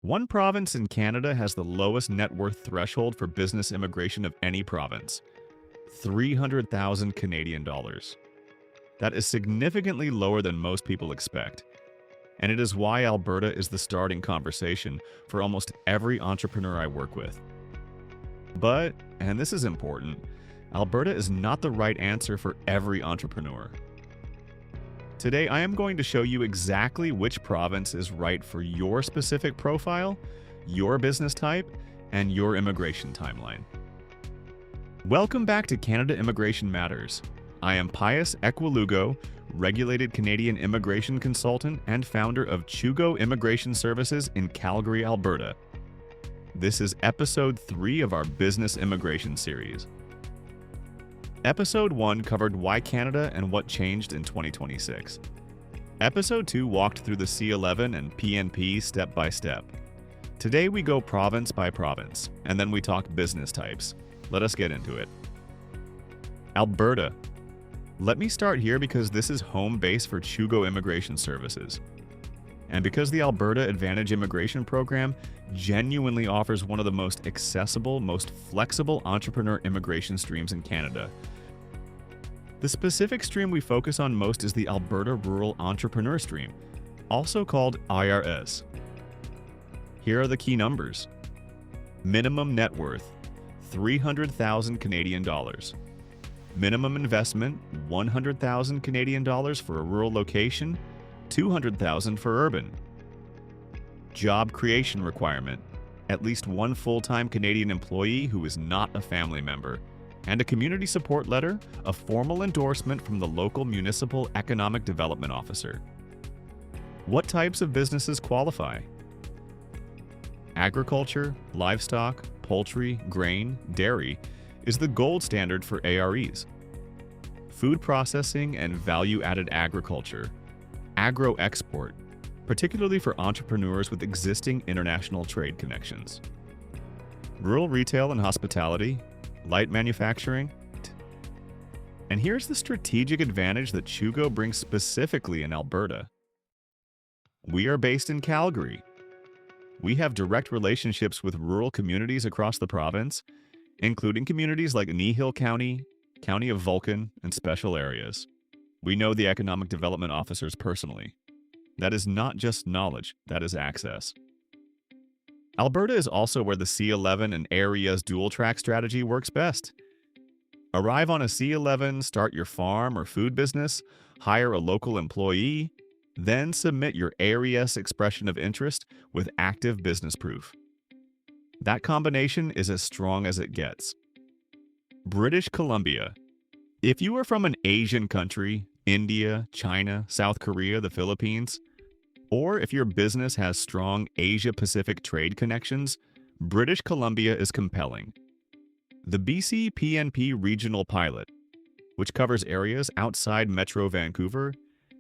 One province in Canada has the lowest net worth threshold for business immigration of any province, 300,000 Canadian dollars. That is significantly lower than most people expect. And it is why Alberta is the starting conversation for almost every entrepreneur I work with. But, and this is important, Alberta is not the right answer for every entrepreneur. Today, I am going to show you exactly which province is right for your specific profile, your business type, and your immigration timeline. Welcome back to Canada Immigration Matters. I am Pius Ekwulugo, regulated Canadian immigration consultant and founder of Chugo Immigration Services in Calgary, Alberta. This is episode 3 of our business immigration series. Episode 1 covered why Canada and what changed in 2026. Episode 2 walked through the C11 and PNP step by step. Today we go province by province, and then we talk business types. Let us get into it. Alberta. Let me start here because this is home base for Chugo Immigration Services. And because the Alberta Advantage Immigration Program genuinely offers one of the most accessible, most flexible entrepreneur immigration streams in Canada. The specific stream we focus on most is the Alberta Rural Entrepreneur Stream, also called IRS. Here are the key numbers. Minimum net worth, 300,000 Canadian dollars. Minimum investment, 100,000 Canadian dollars for a rural location, 200,000 for urban. Job creation requirement, at least one full-time Canadian employee who is not a family member, and a community support letter, a formal endorsement from the local municipal economic development officer. What types of businesses qualify? Agriculture, livestock, poultry, grain, dairy is the gold standard for AREs. Food processing and value-added agriculture, agro-export, particularly for entrepreneurs with existing international trade connections. Rural retail and hospitality, light manufacturing. And here's the strategic advantage that Chugo brings specifically in Alberta. We are based in Calgary. We have direct relationships with rural communities across the province, including communities like Kneehill County, County of Vulcan, and special areas. We know the economic development officers personally. That is not just knowledge, that is access. Alberta is also where the C11 and areas dual-track strategy works best. Arrive on a C11, start your farm or food business, hire a local employee, then submit your ARES expression of interest with active business proof. That combination is as strong as it gets. British Columbia. If you are from an Asian country, India, China, South Korea, the Philippines, or if your business has strong Asia-Pacific trade connections, British Columbia is compelling. The BC PNP Regional Pilot, which covers areas outside Metro Vancouver,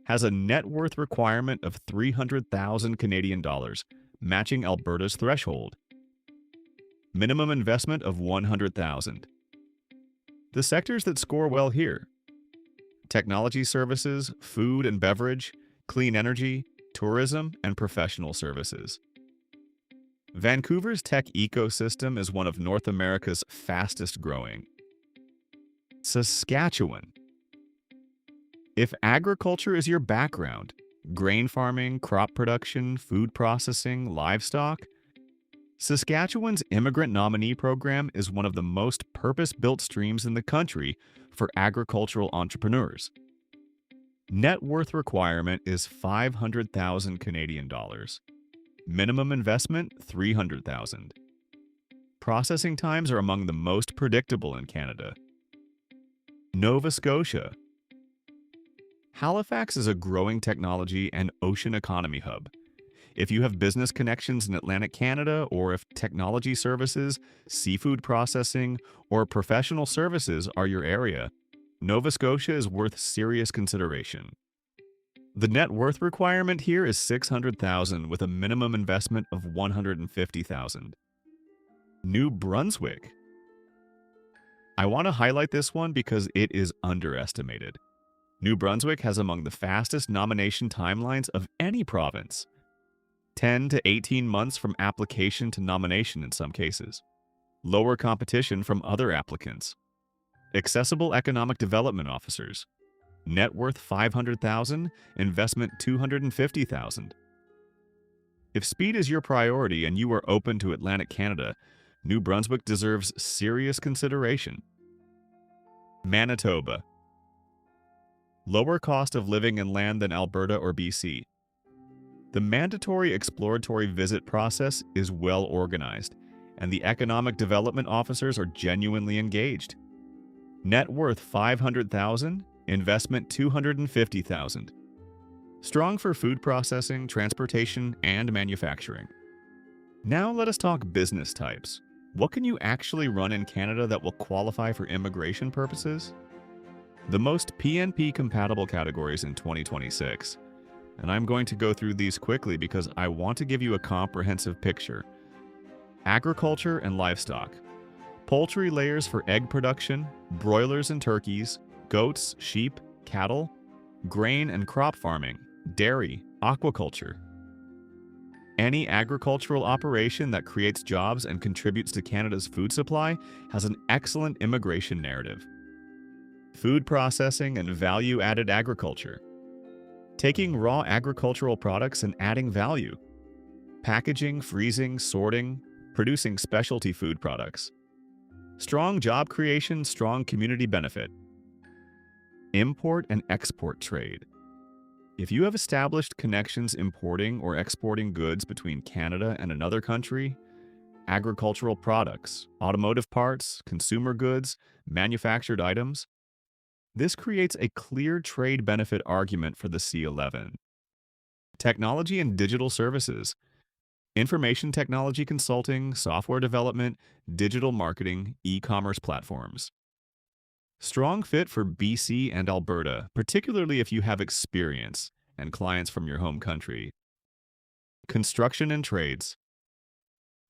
has a net worth requirement of 300,000 Canadian dollars, matching Alberta's threshold. Minimum investment of 100,000. The sectors that score well here: technology services, food and beverage, clean energy, tourism, and professional services. Vancouver's tech ecosystem is one of North America's fastest growing. Saskatchewan. If agriculture is your background, grain farming, crop production, food processing, livestock, Saskatchewan's Immigrant Nominee Program is one of the most purpose-built streams in the country for agricultural entrepreneurs. Net worth requirement is 500,000 Canadian dollars. Minimum investment, 300,000. Processing times are among the most predictable in Canada. Nova Scotia. Halifax is a growing technology and ocean economy hub. If you have business connections in Atlantic Canada, or if technology services, seafood processing, or professional services are your area, Nova Scotia is worth serious consideration. The net worth requirement here is 600,000 with a minimum investment of 150,000. New Brunswick. I want to highlight this one because it is underestimated. New Brunswick has among the fastest nomination timelines of any province. 10 to 18 months from application to nomination in some cases. Lower competition from other applicants. Accessible economic development officers. Net worth $500,000, investment $250,000. If speed is your priority and you are open to Atlantic Canada, New Brunswick deserves serious consideration. Manitoba. Lower cost of living and land than Alberta or BC. The mandatory exploratory visit process is well organized, and the economic development officers are genuinely engaged. Net worth $500,000, investment $250,000. Strong for food processing, transportation, and manufacturing. Now let us talk business types. What can you actually run in Canada that will qualify for immigration purposes? The most PNP compatible categories in 2026. And I'm going to go through these quickly because I want to give you a comprehensive picture. Agriculture and livestock. Poultry layers for egg production, broilers and turkeys, goats, sheep, cattle, grain and crop farming, dairy, aquaculture. Any agricultural operation that creates jobs and contributes to Canada's food supply has an excellent immigration narrative. Food processing and value-added agriculture. Taking raw agricultural products and adding value. Packaging, freezing, sorting, producing specialty food products. Strong job creation, strong community benefit. Import and export trade. If you have established connections importing or exporting goods between Canada and another country, agricultural products, automotive parts, consumer goods, manufactured items, this creates a clear trade benefit argument for the C11. Technology and digital services. Information technology consulting, software development, digital marketing, e-commerce platforms. Strong fit for BC and Alberta, particularly if you have experience and clients from your home country. Construction and trades.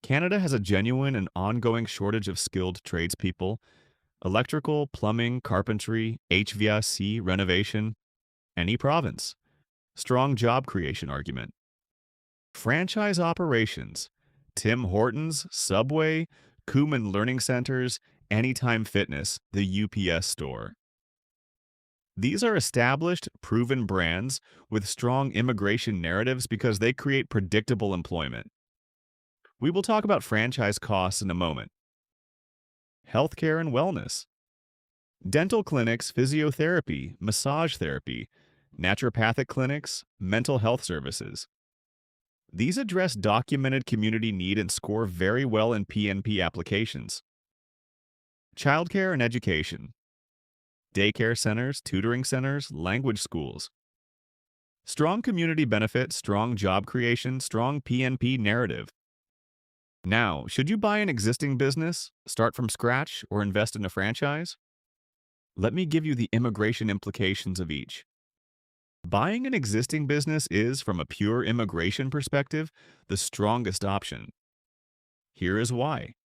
Canada has a genuine and ongoing shortage of skilled tradespeople. Electrical, plumbing, carpentry, HVAC, renovation. Any province. Strong job creation argument. Franchise operations. Tim Hortons, Subway, Kuman Learning Centers, Anytime Fitness, the UPS store. These are established, proven brands with strong immigration narratives because they create predictable employment. We will talk about franchise costs in a moment. Healthcare and wellness. Dental clinics, physiotherapy, massage therapy, naturopathic clinics, mental health services. These address documented community need and score very well in PNP applications. Childcare and education. Daycare centers, tutoring centers, language schools. Strong community benefit, strong job creation, strong PNP narrative. Now, should you buy an existing business, start from scratch, or invest in a franchise? Let me give you the immigration implications of each. Buying an existing business is, from a pure immigration perspective, the strongest option. Here is why.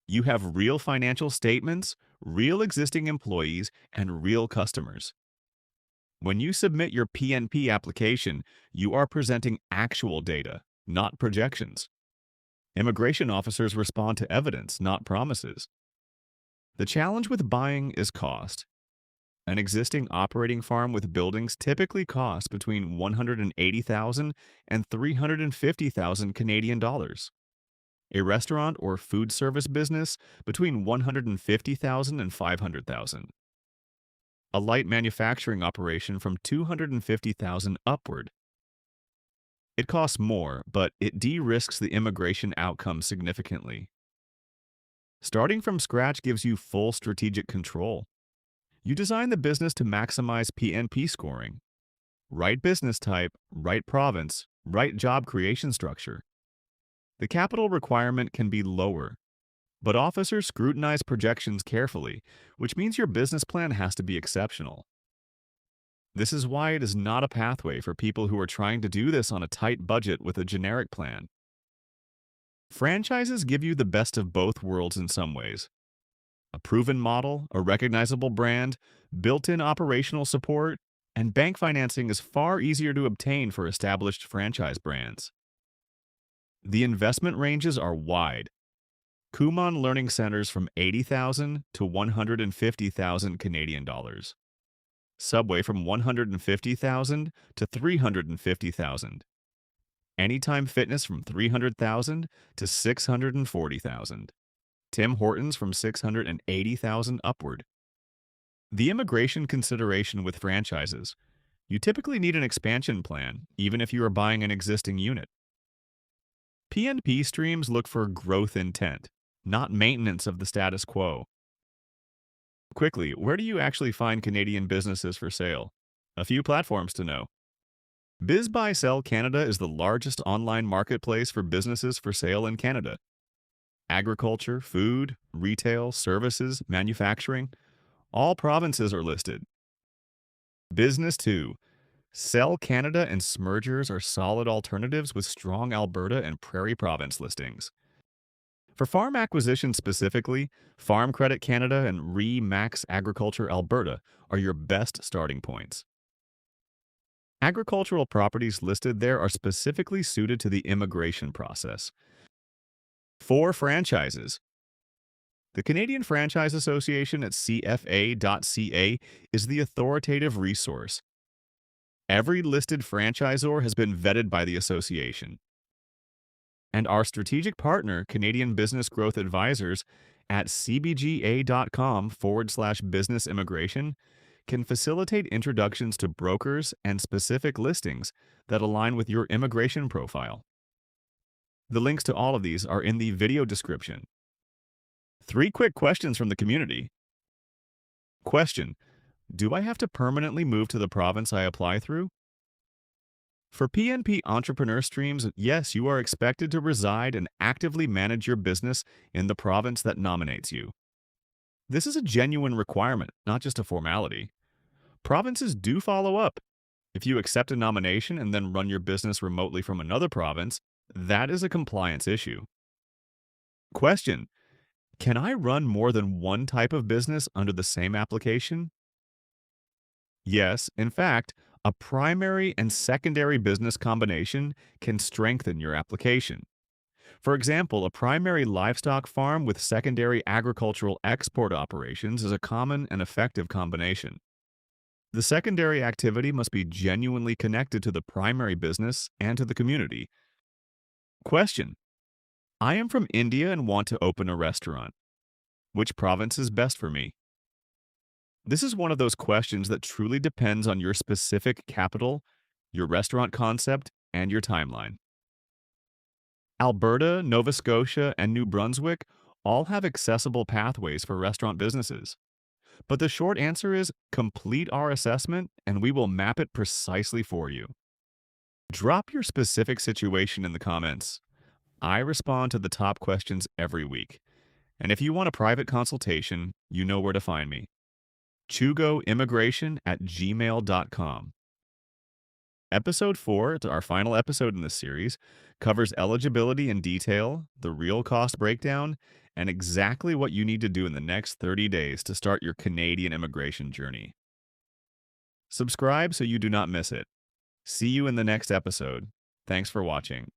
You have real financial statements, real existing employees, and real customers. When you submit your PNP application, you are presenting actual data, not projections. Immigration officers respond to evidence, not promises. The challenge with buying is cost. An existing operating farm with buildings typically costs between $180,000 and $350,000 Canadian dollars. A restaurant or food service business between $150,000 and $500,000. A light manufacturing operation from $250,000 upward. It costs more, but it de-risks the immigration outcome significantly. Starting from scratch gives you full strategic control. You design the business to maximize PNP scoring. Right business type, right province, right job creation structure. The capital requirement can be lower, but officers scrutinize projections carefully, which means your business plan has to be exceptional. This is why it is not a pathway for people who are trying to do this on a tight budget with a generic plan. Franchises give you the best of both worlds in some ways. A proven model, a recognizable brand, built-in operational support, and bank financing is far easier to obtain for established franchise brands. The investment ranges are wide. Kumon Learning Centers from 80,000 to 150,000 Canadian dollars. Subway from 150,000 to 350,000. Anytime Fitness from 300,000 to 640,000. Tim Hortons from 680,000 upward. The immigration consideration with franchises. You typically need an expansion plan, even if you are buying an existing unit. PNP streams look for growth intent, not maintenance of the status quo. Quickly, where do you actually find Canadian businesses for sale? A few platforms to know. Biz Buy Sell Canada is the largest online marketplace for businesses for sale in Canada. Agriculture, food, retail, services, manufacturing, all provinces are listed. Business 2. Sell Canada and Smurgers are solid alternatives with strong Alberta and Prairie Province listings. For farm acquisition specifically, Farm Credit Canada and Max Agriculture Alberta are your best starting points. Agricultural properties listed there are specifically suited to the immigration process. 4 franchises. The Canadian Franchise Association at cfa.ca is the authoritative resource. Every listed franchisor has been vetted by the association. And our strategic partner, Canadian Business Growth Advisors, at cbga.com/business immigration, can facilitate introductions to brokers and specific listings that align with your immigration profile. The links to all of these are in the video description. 3 quick questions from the community. Question: do I have to permanently move to the province I apply through? For PNP Entrepreneur Streams, yes, you are expected to reside and actively manage your business in the province that nominates you. This is a genuine requirement, not just a formality. Provinces do follow up. If you accept a nomination and then run your business remotely from another province, that is a compliance issue. Question: can I run more than one type of business under the same application? Yes, in fact, a primary and secondary business combination can strengthen your application. For example, a primary livestock farm with secondary agricultural export operations is a common and effective combination. The secondary activity must be genuinely connected to the primary business and to the community. Question: I am from India and want to open a restaurant. Which province is best for me? This is one of those questions that truly depends on your specific capital, your restaurant concept, and your timeline. Alberta, Nova Scotia, and New Brunswick all have accessible pathways for restaurant businesses. But the short answer is complete our assessment and we will map it precisely for you. Drop your specific situation in the comments. I respond to the top questions every week. And if you want a private consultation, you know where to find me. chugoimmigration@gmail.com. Episode 4, our final episode in this series, covers eligibility in detail, the real cost breakdown, and exactly what you need to do in the next 30 days to start your Canadian immigration journey. Subscribe so you do not miss it. See you in the next episode. Thanks for watching.